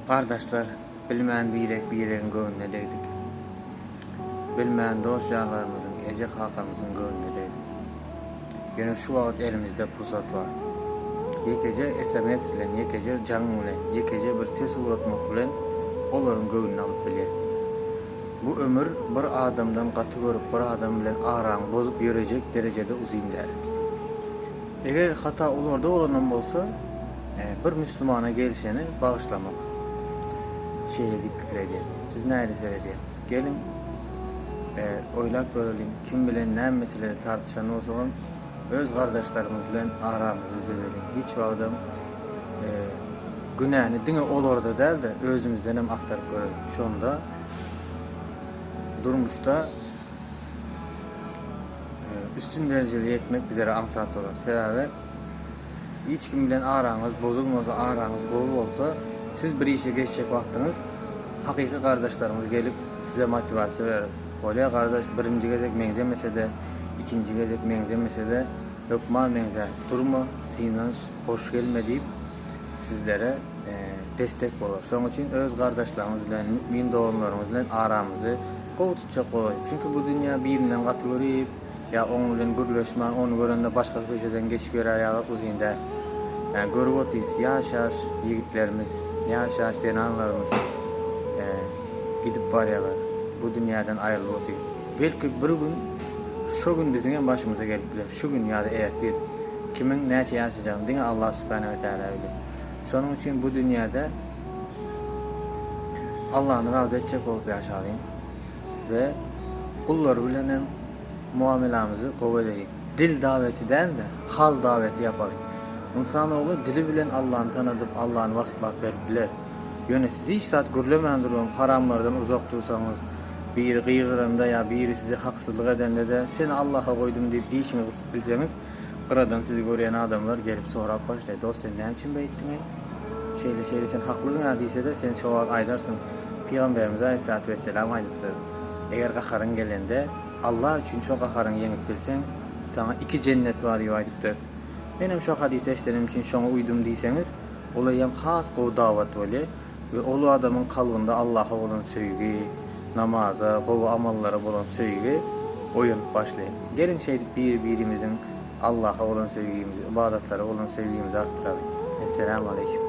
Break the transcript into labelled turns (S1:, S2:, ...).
S1: Kardeşler, bilmeyen bireyin göğünne değdik. Bilmeyen dosyalarımızın, ecek halkamızın göğünne değdik. Yani şu vakit elimizde fırsat var. Yekece SMS bilen, yekece canlı bilen, yekece bir ses uğratmak bilen onların göğününü alıp bilirsin. Bu ömür bir adamdan katı görüp bir adam bilen aranı bozup yürüyecek derecede uzun der. Eğer hata olurda olanan bolsa, bir Müslümana gelişeni bağışlamak. Şeyle deyip fikir edeyim. Siz näde seyrediyorsunuz? Gelin oylap görelim. Kim bilen näme meselede tartışan olsa öz kardeşlerimiz bilen aramızı düzelim. Hiç vaqtam günahını diňe olarda değil de özümizden hem aktarıp görelim. Şonda durmuşta üstün dereceli yetmek bizlere ansat olur. Sebebi hiç kim bilen aranız bozulmasa, aranız gowy olsa, siz bir işe geçecek vaktiniz hakiki kardeşlerimiz gelip size motivasiya verir. Öyle kardeş birinci gezek mengzemese de, ikinci gezek mengzemese de yokma mengze durma, sinanç, hoş gelme deyip sizlere destek olur. Şoň için öz kardeşlerimiz bilen, mümin doğumlarımız bilen aramızı gowy tutjak bolayıp. Çünkü bu dünya birinden gaty görüp, ya onu bilen gürleşmän, onu görende başka köşeden geçip görer ya uzynda. Yani görüp otyz, yaş yigitlerimiz, yaş senanlarımız gidip baryalar, bu dünyadan ayrılıp otyz. Belki bir gün, şu gün bizim başımıza gelip biler. Şu gün ya da eğer bir kimin näçe yaşayacağını diňe Allah Subhanahu ve Teala bilir. Şonuň için bu dünyada Allah'ını razı edecek olup yaşayalım ve kullar bilen muamelamızı gowy edelim. Dil daveti değil de hal daveti yapalım. İnsanoğlu dili bilen Allah'ını tanıdıp Allah'ını vasıflap verip biler. Yöne sizi hiç saat gürlemeyen durum, haramlardan uzak dursanız, bir gıygırında ya biri sizi haksızlık edende de seni Allah'a koydum deyip deyişini kısıp bilseniz, kıradan sizi göreyen adamlar gelip soğrap başlaydı. Dost sen ne için beyittin Şeyle sen haklılığın adiyse de sen çoğal aydarsın. Peygamberimiz Aleyhisselatü Vesselam aydıktır. Eğer kaharın gelende Allah için çok kaharın yenip bilsen, sana 2 cennet var diye aydıktır. Benim şu hadise eşlerim için şuna uydum diyseniz, olayım has gowy davat öyle ve olu adamın kalbinde Allah'a olan sevgi, namaza, gowy amallara olan sevgi oyunup başlayın. Gelin birimizin Allah'a olan sevgimizi, ibadetlara olan sevgimizi arttıralım. Esselamu aleyküm.